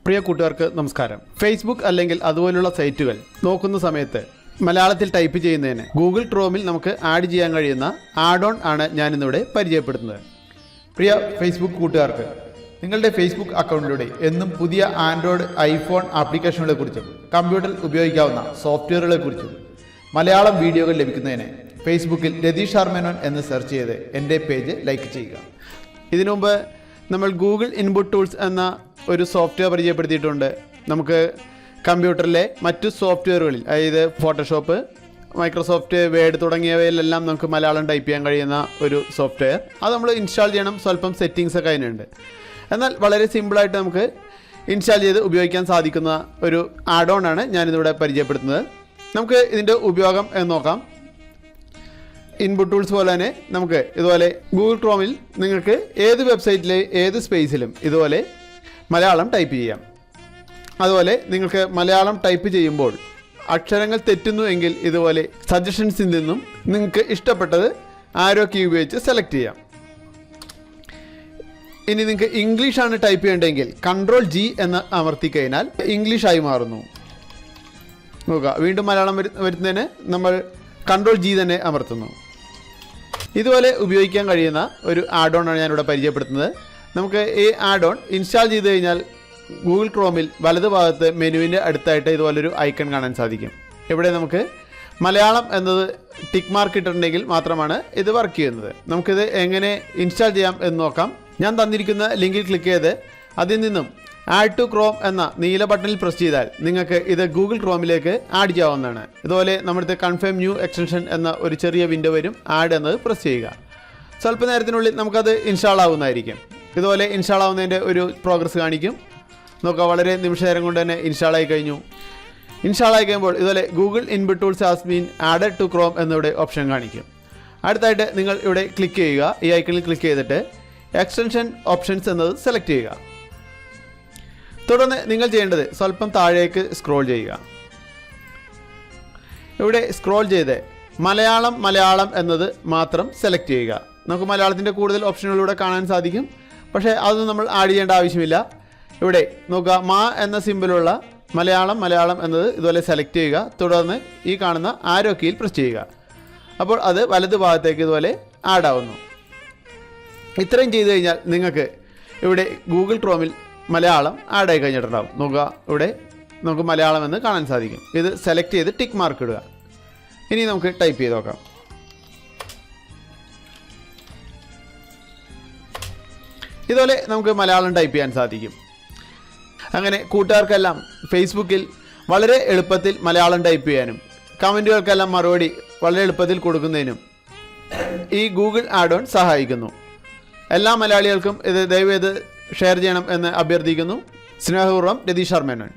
പ്രിയ കൂട്ടുകാർക്ക് നമസ്കാരം. ഫേസ്ബുക്ക് അല്ലെങ്കിൽ അതുപോലുള്ള സൈറ്റുകൾ നോക്കുന്ന സമയത്ത് മലയാളത്തിൽ ടൈപ്പ് ചെയ്യുന്നതിന് ഗൂഗിൾ ക്രോമിൽ നമുക്ക് ആഡ് ചെയ്യാൻ കഴിയുന്ന ആഡ് ഓൺ ആണ് ഞാനിന്നിവിടെ പരിചയപ്പെടുത്തുന്നത്. പ്രിയ ഫേസ്ബുക്ക് കൂട്ടുകാർക്ക് നിങ്ങളുടെ ഫേസ്ബുക്ക് അക്കൗണ്ടിലൂടെ എന്നും പുതിയ ആൻഡ്രോയിഡ്, ഐഫോൺ ആപ്ലിക്കേഷനുകളെ കുറിച്ചും കമ്പ്യൂട്ടറിൽ ഉപയോഗിക്കാവുന്ന സോഫ്റ്റ്വെയറുകളെ കുറിച്ചും മലയാളം വീഡിയോകൾ ലഭിക്കുന്നതിന് ഫേസ്ബുക്കിൽ രതീഷ് ആർ മേനോൻ എന്ന് സെർച്ച് ചെയ്ത് എൻ്റെ പേജ് ലൈക്ക് ചെയ്യുക. ഇതിനു മുമ്പ് നമ്മൾ ഗൂഗിൾ ഇൻപുട്ട് ടൂൾസ് എന്ന ഒരു സോഫ്റ്റ്വെയർ പരിചയപ്പെടുത്തിയിട്ടുണ്ട്. നമുക്ക് കമ്പ്യൂട്ടറിലെ മറ്റു സോഫ്റ്റ്വെയറുകളിൽ, അതായത് ഫോട്ടോഷോപ്പ്, മൈക്രോസോഫ്റ്റ് വേഡ് തുടങ്ങിയവയിലെല്ലാം നമുക്ക് മലയാളം ടൈപ്പ് ചെയ്യാൻ കഴിയുന്ന ഒരു സോഫ്റ്റ്വെയർ. അത് നമ്മൾ ഇൻസ്റ്റാൾ ചെയ്യണം. സ്വല്പം സെറ്റിങ്സ് ഒക്കെ അതിനുണ്ട്. എന്നാൽ വളരെ സിമ്പിളായിട്ട് നമുക്ക് ഇൻസ്റ്റാൾ ചെയ്ത് ഉപയോഗിക്കാൻ സാധിക്കുന്ന ഒരു ആഡ് ഓൺ ആണ് ഞാനിതിവിടെ പരിചയപ്പെടുത്തുന്നത്. നമുക്ക് ഇതിൻ്റെ ഉപയോഗം എന്ന് നോക്കാം. ഇൻപുട്ട് ടൂൾസ് പോലെ തന്നെ നമുക്ക് ഇതുപോലെ ഗൂഗിൾ ക്രോമിൽ നിങ്ങൾക്ക് ഏത് വെബ്സൈറ്റിലെ ഏത് സ്പേസിലും ഇതുപോലെ മലയാളം ടൈപ്പ് ചെയ്യാം. അതുപോലെ നിങ്ങൾക്ക് മലയാളം ടൈപ്പ് ചെയ്യുമ്പോൾ അക്ഷരങ്ങൾ തെറ്റുന്നു എങ്കിൽ ഇതുപോലെ സജഷൻസിൽ നിന്നും നിങ്ങൾക്ക് ഇഷ്ടപ്പെട്ടത് ആരോ കീ ഉപയോഗിച്ച് സെലക്ട് ചെയ്യാം. ഇനി നിങ്ങൾക്ക് ഇംഗ്ലീഷാണ് ടൈപ്പ് ചെയ്യേണ്ടതെങ്കിൽ Ctrl+G എന്ന് അമർത്തി കഴിഞ്ഞാൽ ഇംഗ്ലീഷായി മാറുന്നു. നോക്കുക, വീണ്ടും മലയാളം വരുന്നതിന് നമ്മൾ Ctrl+G തന്നെ അമർത്തുന്നു. ഇതുപോലെ ഉപയോഗിക്കാൻ കഴിയുന്ന ഒരു ആഡ് ഓൺ ആണ് ഞാനിവിടെ പരിചയപ്പെടുത്തുന്നത്. നമുക്ക് ഈ ആഡ് ഓൺ ഇൻസ്റ്റാൾ ചെയ്ത് കഴിഞ്ഞാൽ ഗൂഗിൾ ക്രോമിൽ വലതുഭാഗത്ത് മെനുവിൻ്റെ അടുത്തായിട്ട് ഇതുപോലൊരു ഐക്കൺ കാണാൻ സാധിക്കും. ഇവിടെ നമുക്ക് മലയാളം എന്നത് ടിക്ക് മാർക്ക് ഇട്ടിട്ടുണ്ടെങ്കിൽ മാത്രമാണ് ഇത് വർക്ക് ചെയ്യുന്നത്. നമുക്കിത് എങ്ങനെ ഇൻസ്റ്റാൾ ചെയ്യാം എന്ന് നോക്കാം. ഞാൻ തന്നിരിക്കുന്ന ലിങ്കിൽ ക്ലിക്ക് ചെയ്ത് അതിൽ നിന്നും ആഡ് ടു ക്രോം എന്ന നീല ബട്ടണിൽ പ്രസ് ചെയ്താൽ നിങ്ങൾക്ക് ഇത് ഗൂഗിൾ ക്രോമിലേക്ക് ആഡ് ചെയ്യാവുന്നതാണ്. ഇതുപോലെ നമ്മുടെ കൺഫേം ന്യൂ എക്സ്റ്റൻഷൻ എന്ന ഒരു ചെറിയ വിൻഡോ വരും. ആഡ് എന്നത് പ്രസ് ചെയ്യുക. സ്വല്പ നേരത്തിനുള്ളിൽ നമുക്കത് ഇൻസ്റ്റാൾ ആവുന്നതായിരിക്കും. ഇതുപോലെ ഇൻസ്റ്റാൾ ആവുന്നതിൻ്റെ ഒരു പ്രോഗ്രസ് കാണിക്കും. നോക്കുക, വളരെ നിമിഷ നേരം കൊണ്ട് തന്നെ ഇൻസ്റ്റാൾ ആയി കഴിഞ്ഞു. ഇൻസ്റ്റാൾ ആയി കഴിയുമ്പോൾ ഇതുപോലെ Google input tools has been added to Chrome എന്നിവിടെ ഓപ്ഷൻ കാണിക്കും. അടുത്തായിട്ട് നിങ്ങൾ ഇവിടെ ക്ലിക്ക് ചെയ്യുക. ഈ ഐക്കണിൽ ക്ലിക്ക് ചെയ്തിട്ട് എക്സ്റ്റൻഷൻ ഓപ്ഷൻസ് എന്നത് സെലക്ട് ചെയ്യുക. തുടർന്ന് നിങ്ങൾ ചെയ്യേണ്ടത് സ്വല്പം താഴേക്ക് സ്ക്രോൾ ചെയ്യുക. ഇവിടെ സ്ക്രോൾ ചെയ്ത് മലയാളം എന്നത് മാത്രം സെലക്ട് ചെയ്യുക. നമുക്ക് മലയാളത്തിൻ്റെ കൂടുതൽ ഓപ്ഷനുകളിലൂടെ കാണാൻ സാധിക്കും. പക്ഷേ അതൊന്നും നമ്മൾ ആഡ് ചെയ്യേണ്ട ആവശ്യമില്ല. ഇവിടെ നോക്കുക, മാ എന്ന സിമ്പിളുള്ള മലയാളം എന്നത് ഇതുപോലെ സെലക്ട് ചെയ്യുക. തുടർന്ന് ഈ കാണുന്ന ആരോ കീയിൽ പ്രസ് ചെയ്യുക. അപ്പോൾ അത് വലത് ഭാഗത്തേക്ക് ഇതുപോലെ ആഡ് ആവുന്നു. ഇത്രയും ചെയ്ത് കഴിഞ്ഞാൽ നിങ്ങൾക്ക് ഇവിടെ ഗൂഗിൾ ക്രോമിൽ മലയാളം ആഡ് ആയി കഴിഞ്ഞിട്ടുണ്ടാവും. നോക്കുക, ഇവിടെ നമുക്ക് മലയാളം എന്ന് കാണാൻ സാധിക്കും. ഇത് സെലക്ട് ചെയ്ത് ടിക്ക് മാർക്ക് ഇടുക. ഇനി നമുക്ക് ടൈപ്പ് ചെയ്ത് നോക്കാം. ഇതുപോലെ നമുക്ക് മലയാളം ടൈപ്പ് ചെയ്യാൻ സാധിക്കും. അങ്ങനെ കൂട്ടുകാർക്കെല്ലാം ഫേസ്ബുക്കിൽ വളരെ എളുപ്പത്തിൽ മലയാളം ടൈപ്പ് ചെയ്യാനും കമൻറ്റുകൾക്കെല്ലാം മറുപടി വളരെ എളുപ്പത്തിൽ കൊടുക്കുന്നതിനും ഈ ഗൂഗിൾ ആഡ് ഓൺ സഹായിക്കുന്നു. എല്ലാ മലയാളികൾക്കും ഇത് ദയവേത് ഷെയർ ചെയ്യണം എന്ന് അഭ്യർത്ഥിക്കുന്നു. സ്നേഹപൂർവ്വം രതീഷ് ആർ മേനോൻ.